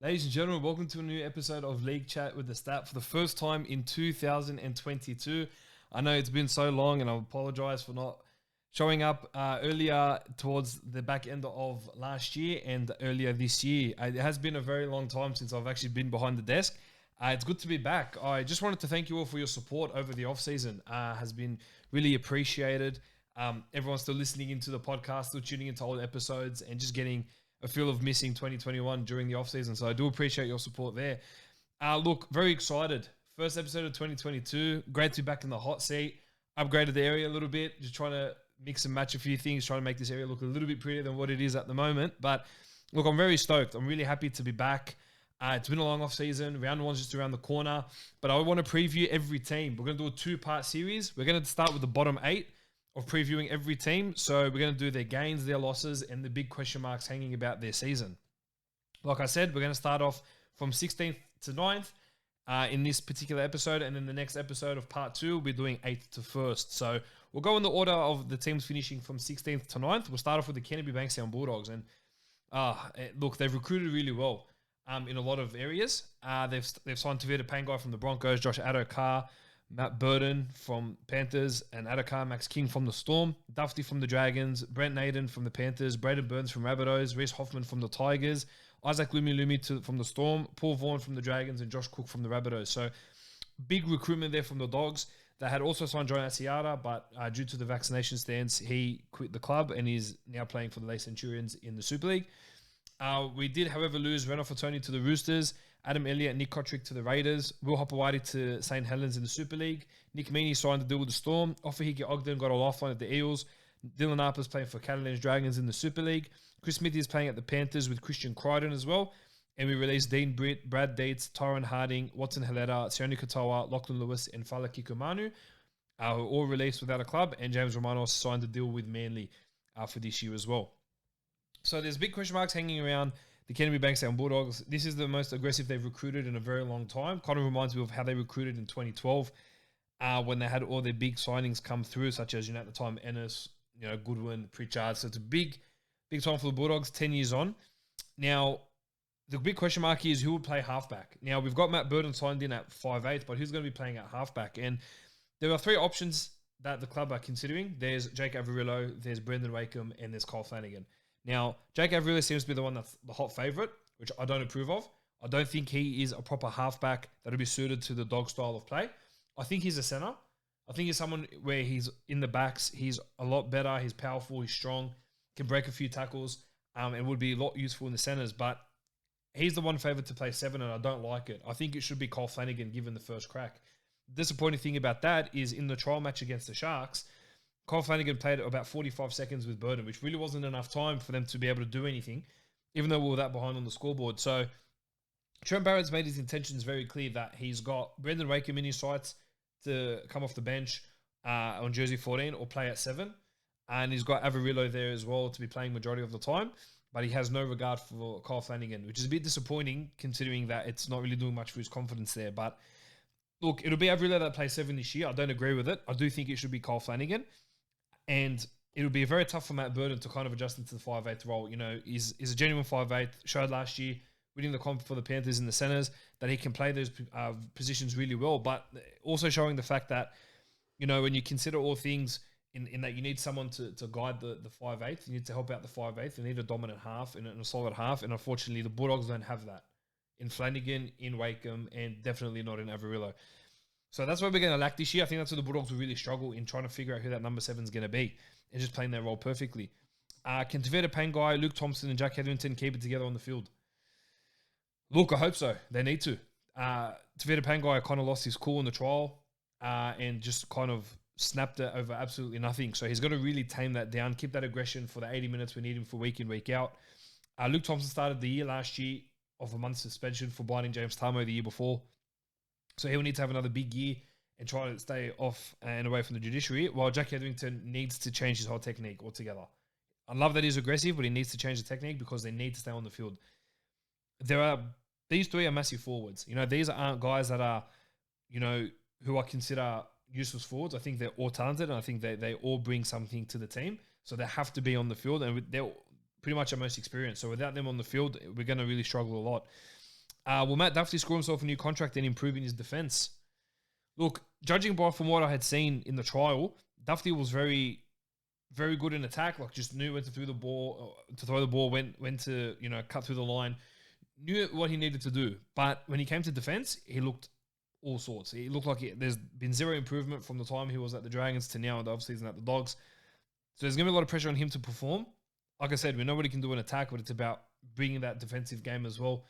Ladies and gentlemen, welcome to a new episode of League Chat with the Stat for the first time in 2022. I know it's been so long and I apologize for not showing up earlier towards the back end of last year and earlier this year. It has been a very long time since I've actually been behind the desk. It's good to be back. I just wanted to thank you all for your support over the off-season. Has been really appreciated. Everyone's still listening into the podcast, still tuning into old episodes and just getting a feel of missing 2021 during the off-season. So I do appreciate your support there. Look, very excited. First episode of 2022. Great to be back in the hot seat. Upgraded the area a little bit. Just trying to mix and match a few things. Trying to make this area look a little bit prettier than what it is at the moment. But look, I'm very stoked. I'm really happy to be back. It's been a long off-season. Round one's just around the corner. But I want to preview every team. We're going to do a two-part series. We're going to start with the bottom 8 of previewing every team. So we're going to do their gains, their losses, and the big question marks hanging about their season. Like I said, we're going to start off from 16th to 9th in this particular episode. And then the next episode of part 2, we'll be doing 8th to 1st. So we'll go in the order of the teams finishing from 16th to 9th. We'll start off with the Canberra Bankstown Bulldogs. And look, they've recruited really well in a lot of areas. They've signed Tavita Pangai from the Broncos, Josh Addo-Carr, Matt Burden from Panthers, and Addo-Carr, Max King from the Storm, Duffy from the Dragons, Brent Naden from the Panthers, Braden Burns from Rabbitohs, Reece Hoffman from the Tigers, Isaac Lumi from the Storm, Paul Vaughan from the Dragons, and Josh Cook from the Rabbitohs. So big recruitment there from the Dogs. They had also signed John Asiata, but due to the vaccination stance, he quit the club and is now playing for the Leigh Centurions in the Super League. We did, however, lose Renato Fatoni to the Roosters, Adam Elliott and Nick Kotrick to the Raiders, Will Hopewadi to St. Helens in the Super League, Nick Meaney signed to deal with the Storm, Ofahiki Ogden got a lifeline at the Eels, Dylan Harper's playing for Catalans Dragons in the Super League, Chris Smithy is playing at the Panthers with Christian Crichton as well, and we released Dean Britt, Brad Dietz, Tyron Harding, Watson Heleta, Sione Katoa, Lachlan Lewis, and Fala Kikumanu, who are all released without a club, and James Romanos signed to deal with Manly for this year as well. So there's big question marks hanging around the Canterbury Bankstown Bulldogs. This is the most aggressive they've recruited in a very long time. Kind of reminds me of how they recruited in 2012 when they had all their big signings come through, such as, at the time, Ennis, Goodwin, Pritchard. So it's a big time for the Bulldogs, 10 years on. Now, the big question mark is who will play halfback. Now, we've got Matt Burden signed in at 5'8", but who's going to be playing at halfback? And there are 3 options that the club are considering. There's Jake Averillo, there's Brendan Wakeham, and there's Kyle Flanagan. Now, Jake Averillo seems to be the one that's the hot favourite, which I don't approve of. I don't think he is a proper halfback that will be suited to the Dog style of play. I think he's a centre. I think he's someone where he's in the backs. He's a lot better. He's powerful. He's strong. Can break a few tackles and would be a lot useful in the centres. But he's the one favoured to play 7, and I don't like it. I think it should be Kyle Flanagan given the first crack. The disappointing thing about that is in the trial match against the Sharks, Kyle Flanagan played about 45 seconds with Burden, which really wasn't enough time for them to be able to do anything, even though we were that behind on the scoreboard. So Trent Barrett's made his intentions very clear that he's got Brendan Wakeham in his sights to come off the bench on jersey 14 or play at 7. And he's got Averillo there as well to be playing majority of the time. But he has no regard for Kyle Flanagan, which is a bit disappointing considering that it's not really doing much for his confidence there. But look, it'll be Averillo that plays 7 this year. I don't agree with it. I do think it should be Kyle Flanagan. And it'll be very tough for Matt Burden to kind of adjust into the 5'8" role. He's a genuine 5'8", showed last year, winning the comp for the Panthers in the centres, that he can play those positions really well. But also showing the fact that, when you consider all things in that you need someone to guide the 5'8", you need to help out the 5'8", you need a dominant half and a solid half. And unfortunately, the Bulldogs don't have that in Flanagan, in Wakeham, and definitely not in Averillo. So that's why we're going to lack this year. I think that's where the Bulldogs will really struggle in trying to figure out who that number 7 is going to be and just playing their role perfectly. Can Tavita Pangai, Luke Thompson, and Jack Hetherington keep it together on the field? Look, I hope so. They need to. Tavita Pangai kind of lost his cool in the trial and just kind of snapped it over absolutely nothing. So he's got to really tame that down, keep that aggression for the 80 minutes we need him for week in, week out. Luke Thompson started the year last year off a month's suspension for blinding James Tamo the year before. So he will need to have another big year and try to stay off and away from the judiciary, while Jack Hetherington needs to change his whole technique altogether. I love that he's aggressive, but he needs to change the technique because they need to stay on the field. These 3 are massive forwards. These aren't guys that are, who I consider useless forwards. I think they're all talented, and I think they all bring something to the team. So they have to be on the field, and they're pretty much our most experienced. So without them on the field, we're going to really struggle a lot. Will Matt Duffy score himself a new contract and improve in his defense? Look, judging from what I had seen in the trial, Duffy was very, very good in attack. Like, just knew when to throw the ball, when to cut through the line, knew what he needed to do. But when he came to defense, he looked all sorts. He looked like there's been zero improvement from the time he was at the Dragons to now in the offseason at the Dogs. So there's going to be a lot of pressure on him to perform. Like I said, we know what he can do in attack, but it's about bringing that defensive game as well.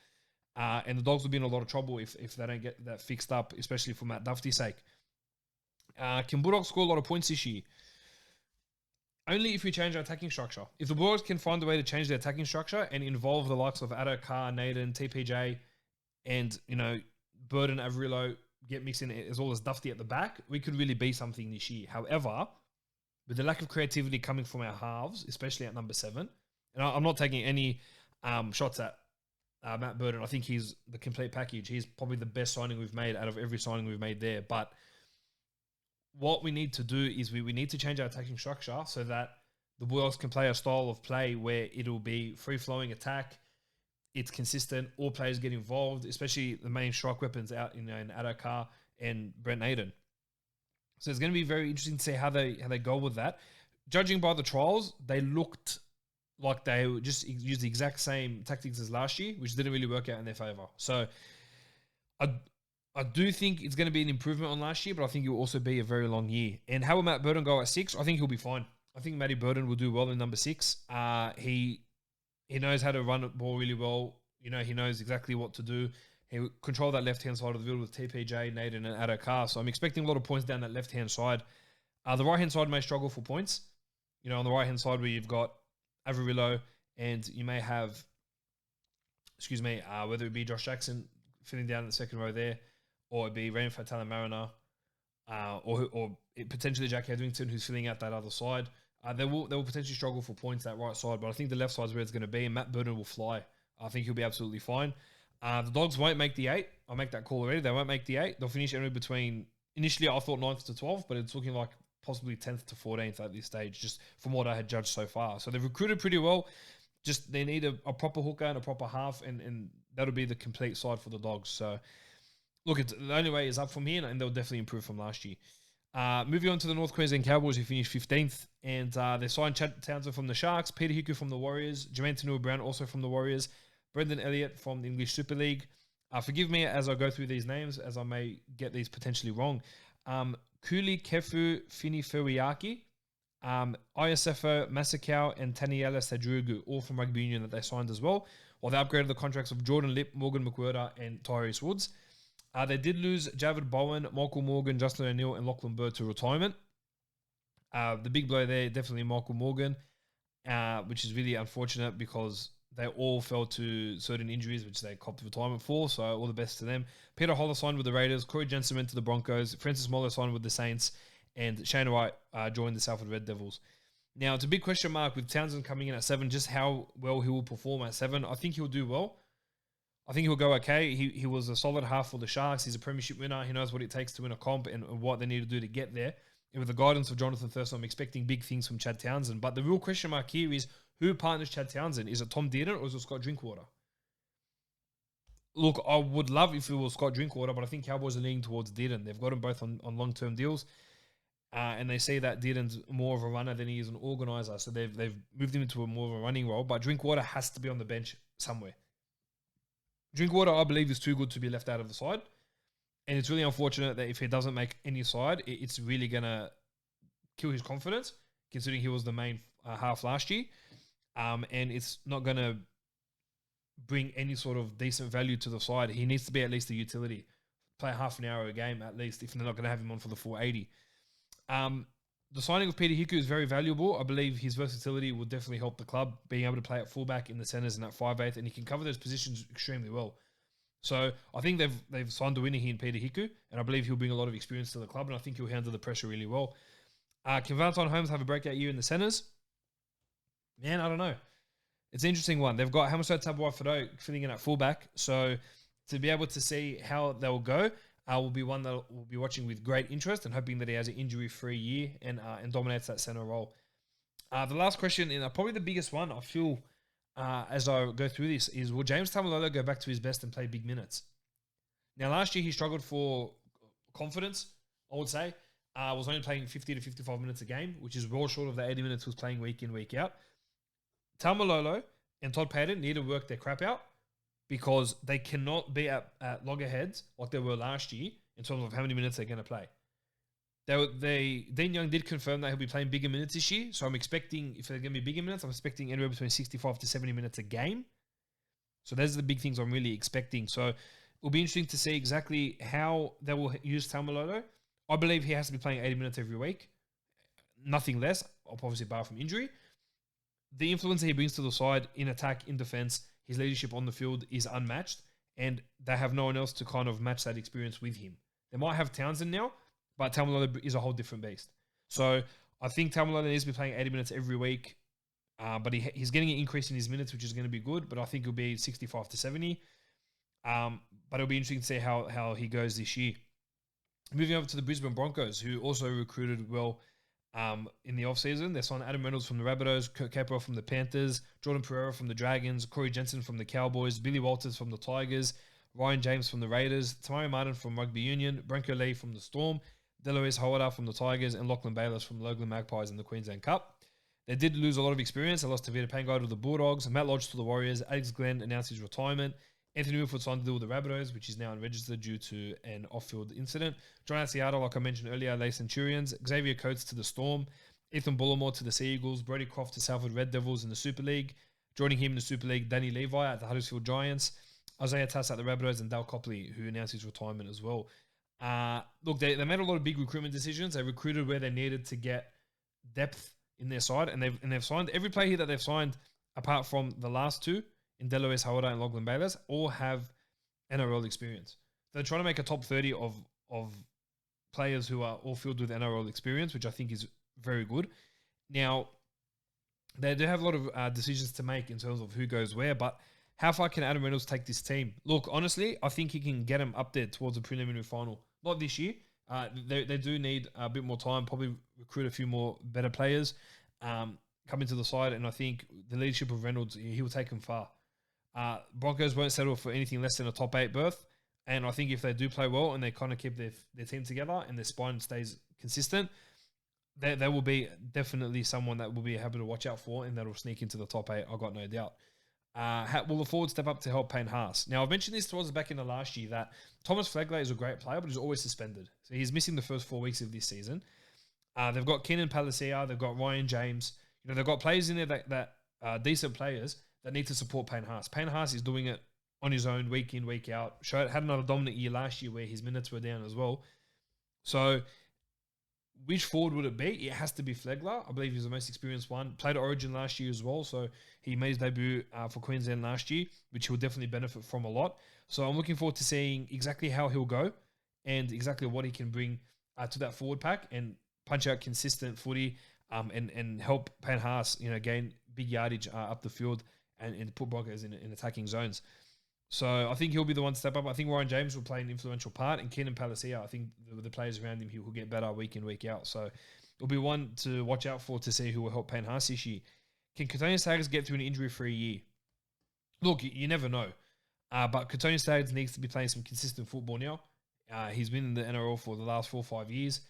And the Dogs will be in a lot of trouble if they don't get that fixed up, especially for Matt Duffy's sake. Can Bulldogs score a lot of points this year? Only if we change our attacking structure. If the Bulldogs can find a way to change their attacking structure and involve the likes of Addo, Carr, Naden, TPJ, and Burden, Averillo get mixed in as well as Duffy at the back, we could really be something this year. However, with the lack of creativity coming from our halves, especially at number 7, and I'm not taking any shots at Matt Burden. I think he's the complete package. He's probably the best signing we've made out of every signing we've made there. But what we need to do is we need to change our attacking structure so that the Bulldogs can play a style of play where it'll be free-flowing attack. It's consistent. All players get involved, especially the main strike weapons out in Addo Carr and Brent Naden. So it's going to be very interesting to see how they go with that. Judging by the trials, they looked like they just used the exact same tactics as last year, which didn't really work out in their favour. So I do think it's going to be an improvement on last year, but I think it will also be a very long year. And how will Matt Burden go at 6? I think he'll be fine. I think Matty Burden will do well in number 6. He knows how to run the ball really well. He knows exactly what to do. He will control that left-hand side of the field with TPJ, Naden, and Addo Carr. So I'm expecting a lot of points down that left-hand side. The right-hand side may struggle for points. On the right-hand side where you've got Averillo and you may have, whether it be Josh Jackson filling down in the second row there, or it'd be Rain Fatala Mariner, or potentially Jack Hedwington who's filling out that other side. They will potentially struggle for points that right side, but I think the left side is where it's going to be, and Matt Burden will fly. I think he'll be absolutely fine. The Dogs won't make the 8. I'll make that call already. They won't make the 8. They'll finish anywhere between, initially I thought 9th to 12th, but it's looking like possibly 10th to 14th at this stage, just from what I had judged so far. So they've recruited pretty well. Just they need a proper hooker and a proper half, and that'll be the complete side for the Dogs. So look, the only way is up from here, and they'll definitely improve from last year. Moving on to the North Queensland Cowboys, who finished 15th, and they signed Chad Townsend from the Sharks, Peter Hiku from the Warriors, Jermaine Tanua-Brown also from the Warriors, Brendan Elliott from the English Super League. Forgive me as I go through these names, as I may get these potentially wrong. Kuli Kefu Fini-Feriaki, Iosefo Masakau, and Taniela Sadrugu, all from Rugby Union that they signed as well, while they upgraded the contracts of Jordan Lip, Morgan McWhirter, and Tyrese Woods. They did lose Javid Bowen, Michael Morgan, Justin O'Neill, and Lachlan Bird to retirement. The big blow there, definitely Michael Morgan, which is really unfortunate because they all fell to certain injuries, which they copped retirement for, so all the best to them. Peter Holler signed with the Raiders, Corey Jensen went to the Broncos, Francis Moller signed with the Saints, and Shane Wright joined the Salford Red Devils. Now, it's a big question mark with Townsend coming in at 7, just how well he will perform at 7. I think he'll do well. I think he'll go okay. He was a solid half for the Sharks. He's a premiership winner. He knows what it takes to win a comp and what they need to do to get there. And with the guidance of Jonathan Thurston, I'm expecting big things from Chad Townsend. But the real question mark here is, who partners Chad Townsend? Is it Tom Dearden or is it Scott Drinkwater? Look, I would love if it was Scott Drinkwater, but I think Cowboys are leaning towards Dearden. They've got them both on long-term deals. And they say that Dearden's more of a runner than he is an organizer. So they've moved him into a more of a running role. But Drinkwater has to be on the bench somewhere. Drinkwater, I believe, is too good to be left out of the side. And it's really unfortunate that if he doesn't make any side, it's really going to kill his confidence, considering he was the main half last year. And it's not going to bring any sort of decent value to the side. He needs to be at least a utility. Play half an hour a game at least, if they're not going to have him on for the 480. The signing of Peter Hiku is very valuable. I believe his versatility will definitely help the club, being able to play at fullback in the centres and at 5'8", and he can cover those positions extremely well. So I think they've signed a winner here in Peter Hiku, and I believe he'll bring a lot of experience to the club, and I think he'll handle the pressure really well. Can Valentine Holmes have a breakout year in the centres? Man, I don't know. It's an interesting one. They've got Hamiso Tabuai-Fidow filling in at fullback, so to be able to see how they'll go will be one that we'll be watching with great interest and hoping that he has an injury-free year and dominates that centre role. The last question, and probably the biggest one, I feel as I go through this is, will James Tamalolo go back to his best and play big minutes? Now, last year he struggled for confidence, I would say. Was only playing 50 to 55 minutes a game, which is well short of the 80 minutes he was playing week in, week out. Tamalolo and Todd Payton need to work their crap out because they cannot be at loggerheads like they were last year in terms of how many minutes they're going to play. Dean Young did confirm that he'll be playing bigger minutes this year, so I'm expecting, if they're going to be bigger minutes, I'm expecting anywhere between 65 to 70 minutes a game. So those are the big things I'm really expecting. So it'll be interesting to see exactly how they will use Tamalolo. I believe he has to be playing 80 minutes every week. Nothing less, obviously bar from injury. The influence that he brings to the side in attack, in defense, his leadership on the field is unmatched, and they have no one else to kind of match that experience with him. They might have Townsend now, but Tamalolo is a whole different beast. So I think Tamalolo needs to be playing 80 minutes every week, but he's getting an increase in his minutes, which is going to be good, but I think it'll be 65 to 70. But it'll be interesting to see how he goes this year. Moving over to the Brisbane Broncos, who also recruited well in the offseason. They signed Adam Reynolds from the Rabbitohs, Kurt Capewell from the Panthers, Jordan Pereira from the Dragons, Corey Jensen from the Cowboys, Billy Walters from the Tigers, Ryan James from the Raiders, Tamari Martin from Rugby Union, Branko Lee from the Storm, Deloise Howard from the Tigers, and Lachlan Bayless from the Logan Magpies in the Queensland Cup. They did lose a lot of experience. They lost Tavita Pangai to the Bulldogs, Matt Lodge to the Warriors, Alex Glenn announced his retirement, Anthony Milford signed a deal with the Rabbitohs, which is now unregistered due to an off-field incident. John Asiata, like I mentioned earlier, Les Centurions. Xavier Coates to the Storm. Ethan Bullimore to the Sea Eagles. Brody Croft to Salford Red Devils in the Super League. Joining him in the Super League, Danny Levi at the Huddersfield Giants. Isaiah Tass at the Rabbitohs, and Dale Copley, who announced his retirement as well. Look, they made a lot of big recruitment decisions. They recruited where they needed to get depth in their side, and they've signed every player here that they've signed, apart from the last two, in Deloise Howard and Lachlan Bayless, all have NRL experience. They're trying to make a top 30 of players who are all filled with NRL experience, which I think is very good. Now, they do have a lot of decisions to make in terms of who goes where, but how far can Adam Reynolds take this team? Look, honestly, I think he can get them up there towards a preliminary final. Not this year. They do need a bit more time, probably recruit a few more better players, come into the side, and I think the leadership of Reynolds, he will take them far. Broncos won't settle for anything less than a top 8 berth, and I think if they do play well and they kind of keep their team together and their spine stays consistent, they will be definitely someone that will be happy to watch out for, and that will sneak into the top 8, I've got no doubt. Will the forward step up to help Payne Haas? Now, I've mentioned this towards the back end of last year that Thomas Flegler is a great player, but he's always suspended. So he's missing the first 4 weeks of this season. They've got Keenan Palacia, they've got Ryan James. They've got players in there that are decent players that need to support Payne Haas. Payne Haas is doing it on his own, week in, week out. Had another dominant year last year where his minutes were down as well. So, which forward would it be? It has to be Flegler. I believe he's the most experienced one. Played Origin last year as well, so he made his debut for Queensland last year, which he'll definitely benefit from a lot. So I'm looking forward to seeing exactly how he'll go and exactly what he can bring to that forward pack and punch out consistent footy and help Payne Haas, gain big yardage up the field and put Broncos in attacking zones. So I think he'll be the one to step up. I think Ryan James will play an influential part, and Keenan Palacia, I think the players around him, he will get better week in, week out. So it'll be one to watch out for to see who will help Payne Haas this year. Can Katonia Staggs get through an injury-free year? Look, you never know. But Katonia Staggs needs to be playing some consistent football now. He's been in the NRL for the last 4 or 5 years.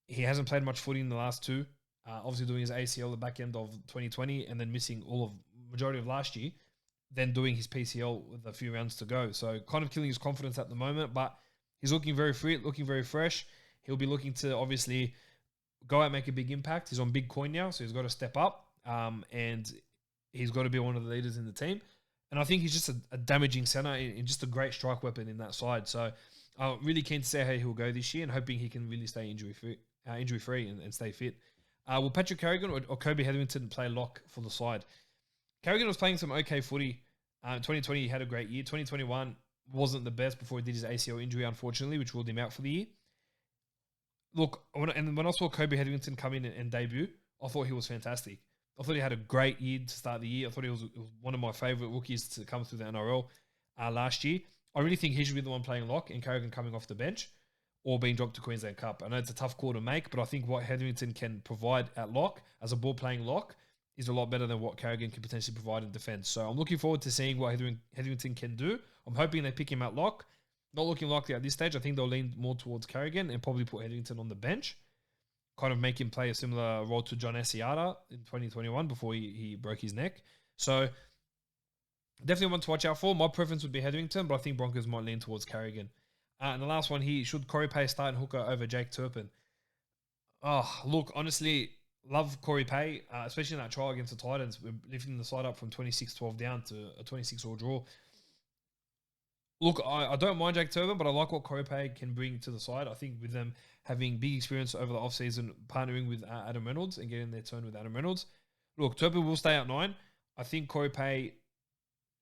He hasn't played much footy in the last 2. Obviously doing his ACL at the back end of 2020 and then missing majority of last year. Then doing his PCL with a few rounds to go. So kind of killing his confidence at the moment, but he's looking very fit, looking very fresh. He'll be looking to obviously go out and make a big impact. He's on big coin now, so he's got to step up. And he's got to be one of the leaders in the team. And I think he's just a damaging centre and just a great strike weapon in that side. So I'm really keen to see how he'll go this year and hoping he can really stay injury-free and stay fit. Will Patrick Carrigan or Kobe Hetherington play lock for the side? Carrigan was playing some okay footy. 2020, he had a great year. 2021 wasn't the best before he did his ACL injury, unfortunately, which ruled him out for the year. Look, when I saw Kobe Hetherington come in and debut, I thought he was fantastic. I thought he had a great year to start the year. I thought he was one of my favourite rookies to come through the NRL last year. I really think he should be the one playing lock and Carrigan coming off the bench or being dropped to Queensland Cup. I know it's a tough call to make, but I think what Hetherington can provide at lock as a ball-playing lock is a lot better than what Carrigan can potentially provide in defence. So I'm looking forward to seeing what Hetherington can do. I'm hoping they pick him at lock. Not looking likely at this stage. I think they'll lean more towards Carrigan and probably put Hetherington on the bench. Kind of make him play a similar role to John Asiata in 2021 before he broke his neck. So definitely one to watch out for. My preference would be Hetherington, but I think Broncos might lean towards Carrigan. And the last one here, should Corey Pay start in hooker over Jake Turpin? Oh, look, honestly, love Corey Pay, especially in that trial against the Titans. We're lifting the side up from 26-12 down to a 26-all draw. Look, I don't mind Jake Turpin, but I like what Corey Pay can bring to the side. I think with them having big experience over the offseason, partnering with Adam Reynolds and getting their turn with Adam Reynolds. Look, Turpin will stay at 9. I think Corey Pay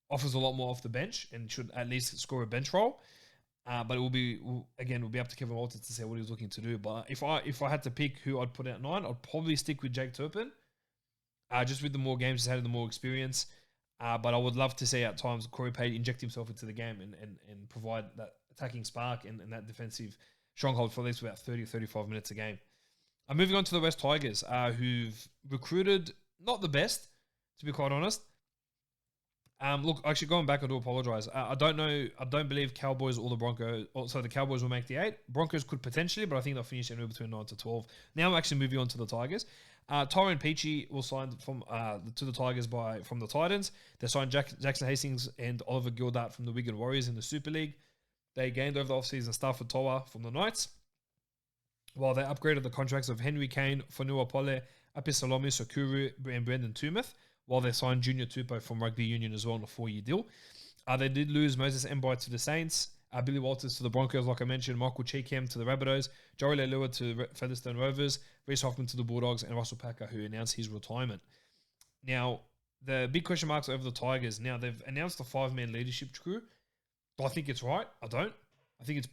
offers a lot more off the bench and should at least score a bench role. But we'll be up to Kevin Walters to say what he's looking to do. But if I had to pick who I'd put at 9, I'd probably stick with Jake Turpin. Just with the more games he's had and the more experience. But I would love to see at times Corey Pay inject himself into the game and provide that attacking spark and that defensive stronghold for at least about 30-35 minutes a game. Moving on to the West Tigers, who've recruited not the best, to be quite honest. Look, actually going back, I do apologise. I don't believe Cowboys or the Broncos, so the Cowboys will make the 8. Broncos could potentially, but I think they'll finish anywhere between 9 to 12. Now I'm actually moving on to the Tigers. Tyrone Peachy will sign to the Tigers from the Titans. They signed Jackson Hastings and Oliver Gildart from the Wigan Warriors in the Super League. They gained over the offseason Stafford Toa from the Knights, while they upgraded the contracts of Henry Kane, Fonua Pole, Apisalomi Sokuru, and Brendan Tumeth, while they signed Junior Tupou from Rugby Union as well on a 4-year deal. They did lose Moses Mbai to the Saints, Billy Walters to the Broncos, like I mentioned, Michael Cheekham to the Rabbitohs, Joey Leilua to Featherstone Rovers, Reece Hoffman to the Bulldogs, and Russell Packer, who announced his retirement. Now, the big question marks over the Tigers. Now, they've announced a 5-man leadership crew. Do I think it's right? I don't. I think it's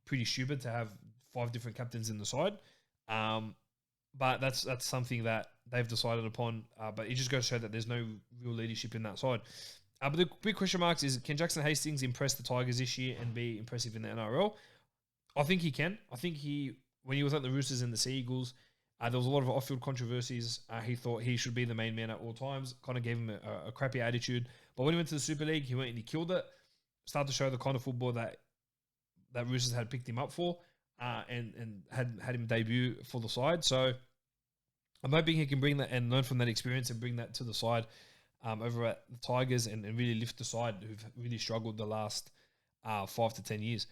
pretty stupid to have 5 different captains in the side. But that's something that they've decided upon. But it just goes to show that there's no real leadership in that side. But the big question marks is, can Jackson Hastings impress the Tigers this year and be impressive in the NRL? I think he can. I think when he was at the Roosters and the Sea Eagles, there was a lot of off-field controversies. He thought he should be the main man at all times. Kind of gave him a crappy attitude. But when he went to the Super League, he went and he killed it. Started to show the kind of football that Roosters had picked him up for, and had him debut for the side. So I'm hoping he can bring that and learn from that experience and bring that to the side over at the Tigers and really lift the side who've really struggled the last 5 to 10 years.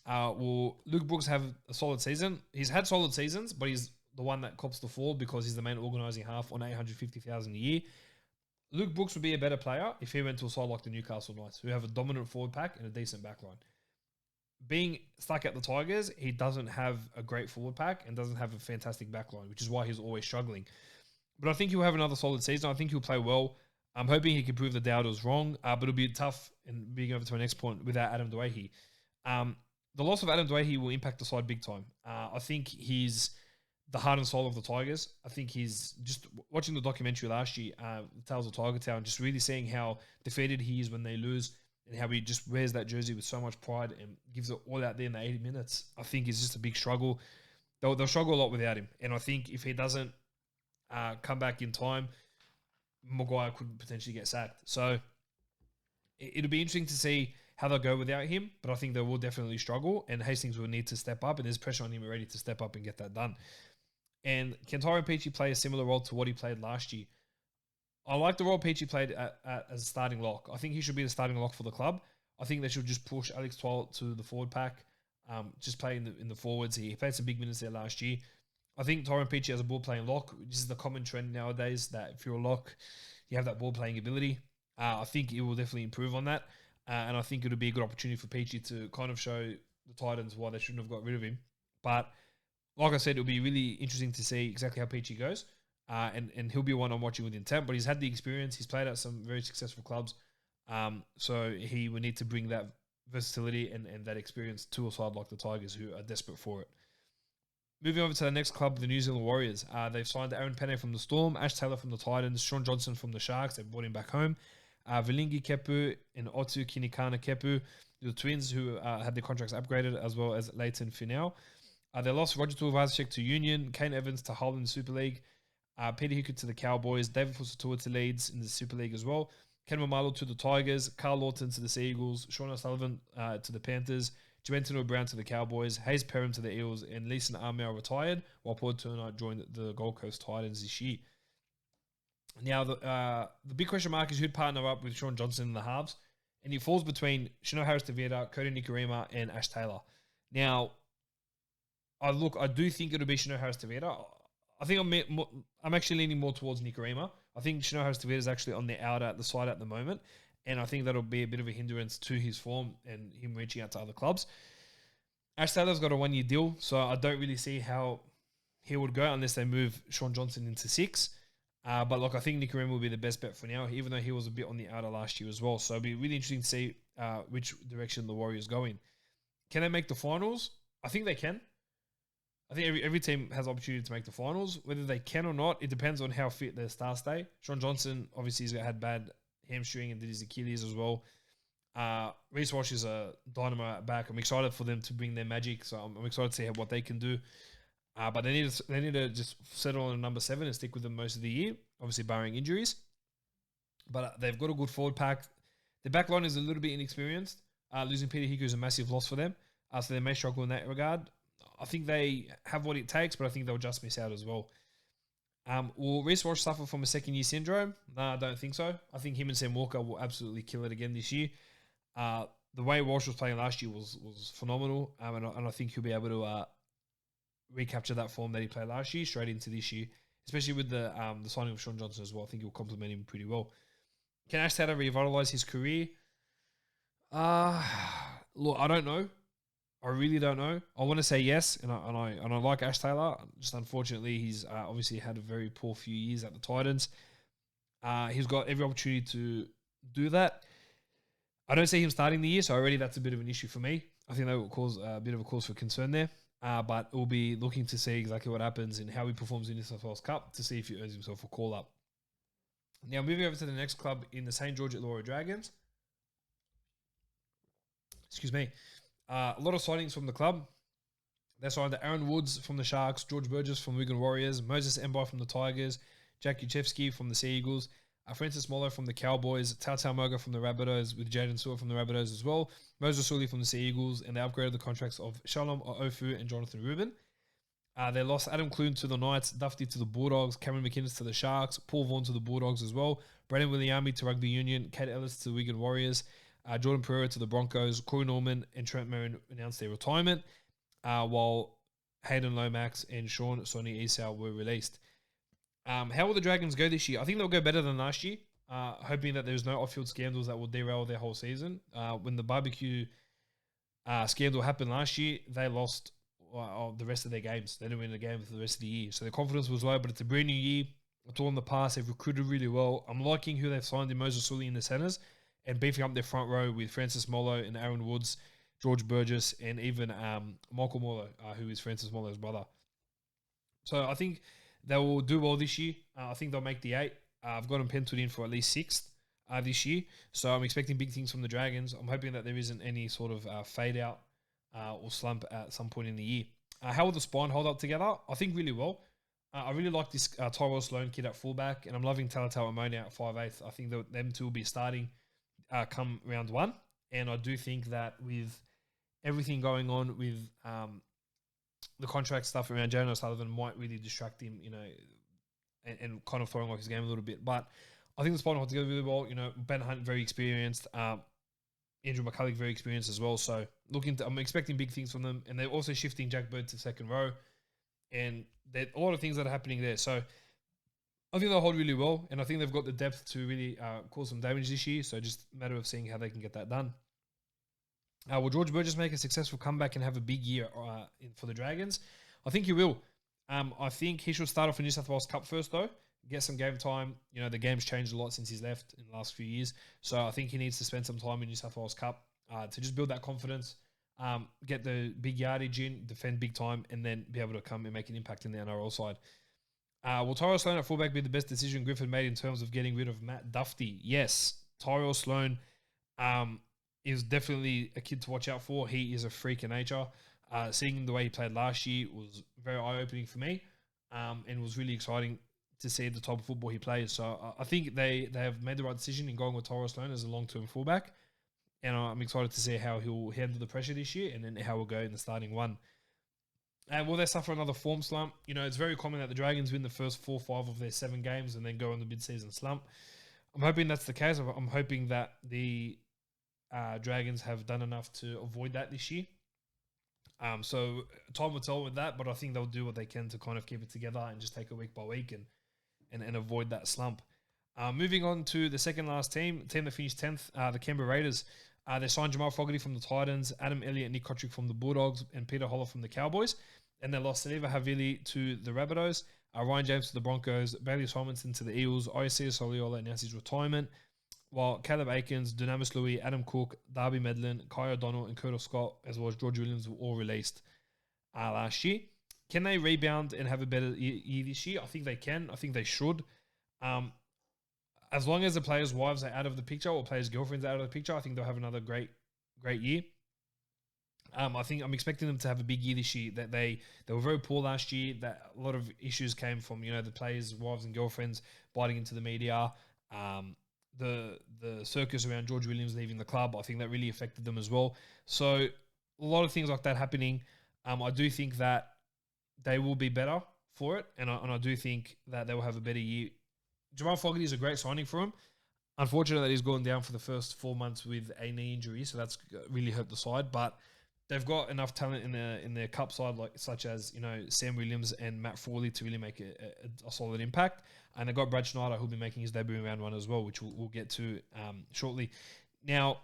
Will Luke Brooks have a solid season? He's had solid seasons, but he's the one that cops the fall because he's the main organising half on $850,000 a year. Luke Brooks would be a better player if he went to a side like the Newcastle Knights, who have a dominant forward pack and a decent backline. Being stuck at the Tigers, he doesn't have a great forward pack and doesn't have a fantastic backline, which is why he's always struggling. But I think he'll have another solid season. I think he'll play well. I'm hoping he can prove the doubters wrong, but it'll be tough. And being over to my next point, without Adam Dwayhe. The loss of Adam Dwayhe will impact the side big time. I think he's the heart and soul of the Tigers. I think he's just watching the documentary last year, Tales of Tiger Town, just really seeing how defeated he is when they lose and how he just wears that jersey with so much pride and gives it all out there in the 80 minutes. I think it's just a big struggle. They'll struggle a lot without him. And I think if he doesn't come back in time, Maguire could potentially get sacked. So it'll be interesting to see how they'll go without him, but I think they will definitely struggle, and Hastings will need to step up, and there's pressure on him already to step up and get that done. And can Tyrone Peachy play a similar role to what he played last year? I like the role Peachy played as a starting lock. I think he should be the starting lock for the club. I think they should just push Alex Twal to the forward pack, just play in the forwards. He played some big minutes there last year. I think Tyrone Peachy has a ball-playing lock, which is the common trend nowadays, that if you're a lock, you have that ball-playing ability. I think it will definitely improve on that. And I think it'll be a good opportunity for Peachy to kind of show the Titans why they shouldn't have got rid of him. But like I said, it'll be really interesting to see exactly how Peachy goes. And he'll be one I'm watching with intent. But he's had the experience. He's played at some very successful clubs. So he will need to bring that versatility and that experience to a side like the Tigers, who are desperate for it. Moving over to the next club, the New Zealand Warriors. They've signed Aaron Penne from the Storm, Ash Taylor from the Titans, Sean Johnson from the Sharks. They've brought him back home. Vilingi Kepu and Otu Kinikana Kepu, the twins who had their contracts upgraded, as well as Leighton Finau. They lost Roger Tuivasa-Sheck to Union, Kane Evans to Hull in the Super League. Peter Hickey to the Cowboys, David Fusatua to Leeds in the Super League as well, Ken Mamalo to the Tigers, Carl Lawton to the Sea Eagles, Sean O'Sullivan to the Panthers, Juventino Brown to the Cowboys, Hayes Perham to the Eels, and Leeson Armour retired, while Paul Turner joined the Gold Coast Titans this year. Now, the big question mark is who'd partner up with Sean Johnson in the halves, and he falls between Shino Harris-Tavita, Cody Nikorima, and Ash Taylor. Now, I do think it'll be Shino Harris-Tavita. I think I'm actually leaning more towards Nikorima. I think Shino Harris-Tavita is actually on the side at the moment, and I think that'll be a bit of a hindrance to his form and him reaching out to other clubs. Ash Taylor's got a 1-year deal, so I don't really see how he would go unless they move Sean Johnson into 6. But I think Nikorima will be the best bet for now, even though he was a bit on the outer last year as well. So it'll be really interesting to see which direction the Warriors go in. Can they make the finals? I think they can. I think every team has opportunity to make the finals. Whether they can or not, it depends on how fit their stars stay. Sean Johnson, obviously, has had bad hamstring and did his Achilles as well. Reece Walsh is a dynamo at back. I'm excited for them to bring their magic, so I'm excited to see what they can do. But they need to just settle on number 7 and stick with them most of the year, obviously barring injuries. But they've got a good forward pack. The back line is a little bit inexperienced. Losing Peter Hickey is a massive loss for them, so they may struggle in that regard. I think they have what it takes, but I think they'll just miss out as well. Will Reece Walsh suffer from a second-year syndrome? No, I don't think so. I think him and Sam Walker will absolutely kill it again this year. The way Walsh was playing last year was phenomenal, and I think he'll be able to recapture that form that he played last year straight into this year, especially with the signing of Sean Johnson as well. I think he'll complement him pretty well. Can Ash Taylor revitalise his career? Look, I don't know. I really don't know. I want to say yes, and I like Ash Taylor. Just unfortunately, he's obviously had a very poor few years at the Titans. He's got every opportunity to do that. I don't see him starting the year, so already that's a bit of an issue for me. I think that will cause a bit of a cause for concern there. But we'll be looking to see exactly what happens and how he performs in the New South Wales Cup to see if he earns himself a call-up. Now, moving over to the next club in the St. George Illawarra Dragons. Excuse me. A lot of signings from the club. They signed Aaron Woods from the Sharks, George Burgess from Wigan Warriors, Moses Embai from the Tigers, Jack Uchevsky from the Sea Eagles, Francis Mollo from the Cowboys, Tautau Moga from the Rabbitohs, with Jaden Sewer from the Rabbitohs as well, Moses Sully from the Sea Eagles, and they upgraded the contracts of Shalom Ofu and Jonathan Rubin. They lost Adam Clune to the Knights, Duffy to the Bulldogs, Cameron McInnes to the Sharks, Paul Vaughan to the Bulldogs as well, Brendan Williami to Rugby Union, Kate Ellis to the Wigan Warriors, Jordan Pereira to the Broncos, Corey Norman and Trent Merrin announced their retirement, while Hayden Lomax and Sean Sonny Esau were released. How will the Dragons go this year? I think they'll go better than last year, hoping that there's no off-field scandals that will derail their whole season. When the barbecue scandal happened last year, they lost the rest of their games. They didn't win a game for the rest of the year. So their confidence was low, but it's a brand new year. It's all in the past. They've recruited really well. I'm liking who they've signed in Moses Sully in the centres and beefing up their front row with Francis Mollo and Aaron Woods, George Burgess, and even Michael Mollo, who is Francis Mollo's brother. So I think they will do well this year. I think they'll make the 8. I've got them penciled in for at least 6th this year. So I'm expecting big things from the Dragons. I'm hoping that there isn't any sort of fade out or slump at some point in the year. How will the spine hold up together? I think really well. I really like this Tyrell Sloan kid at fullback, and I'm loving Talatau Amoni at 5'8". I think that them two will be starting come round 1. And I do think that with everything going on with the contract stuff around Jalen O'Sullivan might really distract him, and kind of throwing off his game a little bit. But I think the spine holds together really well. Ben Hunt, very experienced. Andrew McCulloch, very experienced as well. So I'm expecting big things from them. And they're also shifting Jack Bird to second row. And there's a lot of things that are happening there. So I think they'll hold really well. And I think they've got the depth to really cause some damage this year. So just a matter of seeing how they can get that done. Will George Burgess make a successful comeback and have a big year for the Dragons? I think he will. I think he should start off in New South Wales Cup first, though. Get some game time. The game's changed a lot since he's left in the last few years. So I think he needs to spend some time in New South Wales Cup to just build that confidence, get the big yardage in, defend big time, and then be able to come and make an impact in the NRL side. Will Tyrell Sloan at fullback be the best decision Griffin made in terms of getting rid of Matt Duffy? Yes. Tyrell Sloan is definitely a kid to watch out for. He is a freak of nature. Seeing the way he played last year was very eye-opening for me, and was really exciting to see the type of football he plays. So I think they have made the right decision in going with Torres Sloan as a long-term fullback. And I'm excited to see how he'll handle the pressure this year and then how we'll go in the starting one. And will they suffer another form slump? It's very common that the Dragons win the first 4 or 5 of their 7 games and then go on the mid-season slump. I'm hoping that's the case. I'm hoping that the Dragons have done enough to avoid that this year. So time will tell with that, but I think they'll do what they can to kind of keep it together and just take it week by week and avoid that slump. Moving on to the second last team that finished 10th, the Canberra Raiders. They signed Jamal Fogarty from the Titans, Adam Elliott, Nick Kotrick from the Bulldogs, and Peter Holler from the Cowboys. And they lost Saliva Havili to the Rabbitohs, Ryan James to the Broncos, Bailey Simonson to the Eels, Isia Soliola announced his retirement, while Caleb Aikens, Dunamis Louis, Adam Cook, Darby Medlin, Kai O'Donnell, and Curtis Scott, as well as George Williams, were all released last year. Can they rebound and have a better year this year? I think they can. I think they should. As long as the players' wives are out of the picture or players' girlfriends are out of the picture, I think they'll have another great year. I think I'm expecting them to have a big year this year. That they were very poor last year. That a lot of issues came from the players' wives and girlfriends biting into the media. The circus around George Williams leaving the club, I think that really affected them as well. So a lot of things like that happening. I do think that they will be better for it, and I do think that they will have a better year. Jamal Fogarty is a great signing for him. Unfortunately, that he's gone down for the first 4 months with a knee injury, so that's really hurt the side. But they've got enough talent in their cup side, such as Sam Williams and Matt Frawley, to really make a solid impact. And they've got Brad Schneider, who'll be making his debut in round 1 as well, which we'll get to shortly. Now,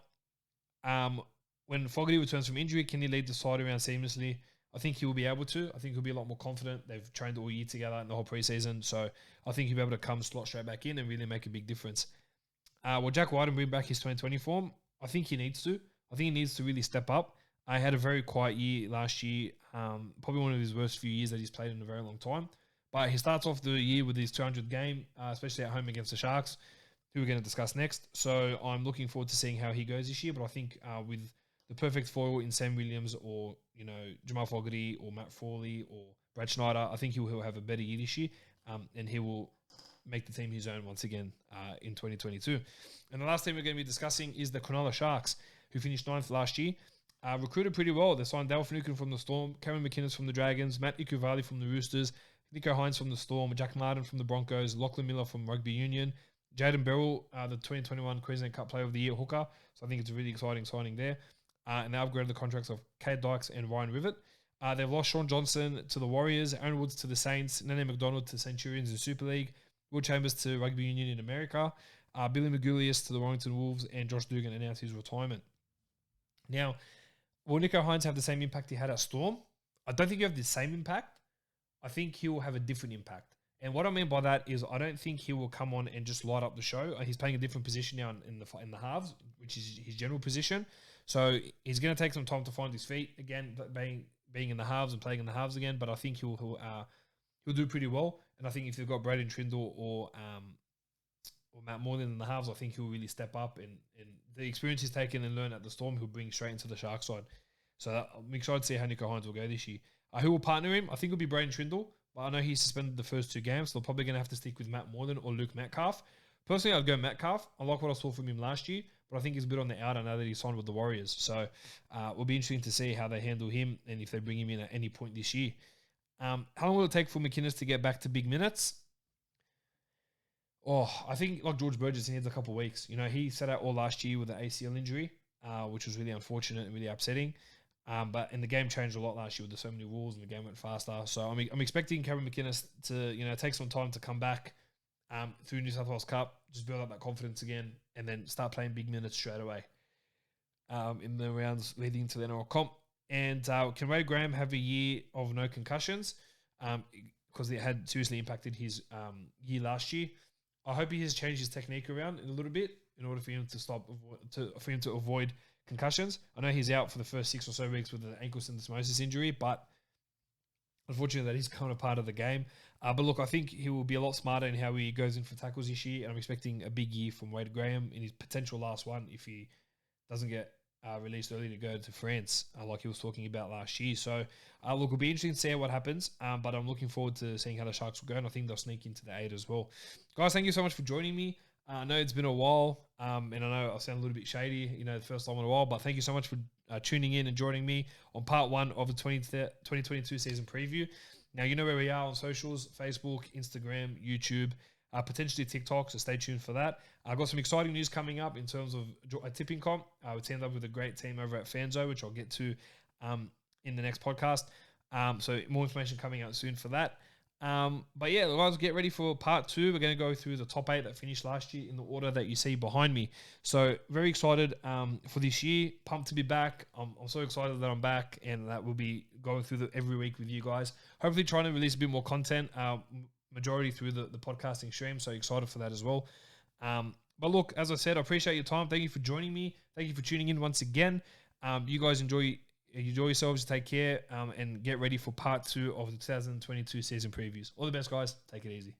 when Fogarty returns from injury, can he lead the side around seamlessly? I think he will be able to. I think he'll be a lot more confident. They've trained all year together in the whole preseason, so I think he'll be able to come slot straight back in and really make a big difference. Will Jack White bring back his 2020 form? I think he needs to. I think he needs to really step up. I had a very quiet year last year, probably one of his worst few years that he's played in a very long time. But he starts off the year with his 200th game, especially at home against the Sharks, who we're going to discuss next. So I'm looking forward to seeing how he goes this year. But I think with the perfect foil in Sam Williams or Jamal Fogarty or Matt Frawley or Brad Schneider, I think he'll have a better year this year, and he will make the team his own once again in 2022. And the last team we're going to be discussing is the Canola Sharks, who finished 9th last year. Recruited pretty well. They signed Dale Finucane from the Storm, Cameron McInnes from the Dragons, Matt Ikuvali from the Roosters, Nico Hines from the Storm, Jack Martin from the Broncos, Lachlan Miller from Rugby Union, Jaden Beryl, the 2021 Queensland Cup Player of the Year hooker. So I think it's a really exciting signing there. And they upgraded the contracts of Kate Dykes and Ryan Rivet. They've lost Sean Johnson to the Warriors, Aaron Woods to the Saints, Nene McDonald to Centurions in Super League, Will Chambers to Rugby Union in America, Billy Magulius to the Warrington Wolves, and Josh Dugan announced his retirement. Now, will Nico Hines have the same impact he had at Storm? I don't think you have the same impact. I think he will have a different impact. And what I mean by that is I don't think he will come on and just light up the show. He's playing a different position now in the halves, which is his general position. So he's going to take some time to find his feet again, being in the halves and playing in the halves again. But I think he'll do pretty well. And I think if they've got Braden Trindle or Matt Moreland in the halves, I think he'll really step up. And the experience he's taken and learned at the Storm, he'll bring straight into the Shark side. So I'm excited to see how Nico Hines will go this year. Who will partner him? I think it'll be Braden Trindle. But I know he's suspended the first 2 games, so they're probably going to have to stick with Matt Moreland or Luke Metcalf. Personally, I'd go Metcalf. I like what I saw from him last year, but I think he's a bit on the outer now that he signed with the Warriors. So it will be interesting to see how they handle him and if they bring him in at any point this year. How long will it take for McInnes to get back to big minutes? I think like George Burgess, he needs a couple of weeks. He sat out all last year with an ACL injury, which was really unfortunate and really upsetting. But the game changed a lot last year with so many rules and the game went faster. So I'm expecting Cameron McInnes to take some time to come back through New South Wales Cup, just build up that confidence again, and then start playing big minutes straight away in the rounds leading to the NRL comp. And can Ray Graham have a year of no concussions? Because it had seriously impacted his year last year. I hope he has changed his technique around a little bit in order for him to avoid concussions. I know he's out for the first 6 or so weeks with an ankle syndesmosis injury, but unfortunately that is kind of part of the game. But look, I think he will be a lot smarter in how he goes in for tackles this year, and I'm expecting a big year from Wade Graham in his potential last one if he doesn't get released early to go to France, like he was talking about last year. So, look, it'll be interesting to see what happens, but I'm looking forward to seeing how the Sharks will go, and I think they'll sneak into the 8 as well. Guys, thank you so much for joining me. I know it's been a while, and I know I sound a little bit shady, the first time in a while, but thank you so much for tuning in and joining me on part 1 of the 2022 season preview. Now, you know where we are on socials: Facebook, Instagram, YouTube, potentially TikTok, so stay tuned for that. I've got some exciting news coming up in terms of a tipping comp. We teamed up with a great team over at Fanzo, which I'll get to in the next podcast. So more information coming out soon for that. But yeah, guys, get ready for part 2. We're going to go through the top 8 that finished last year in the order that you see behind me. So very excited for this year. Pumped to be back. I'm so excited that I'm back and that we'll be going through every week with you guys. Hopefully trying to release a bit more content, majority through the podcasting stream. So excited for that as well. But look, as I said, I appreciate your time. Thank you for joining me. Thank you for tuning in once again. You guys enjoy yourselves, take care, and get ready for part 2 of the 2022 season previews. All the best, guys. Take it easy.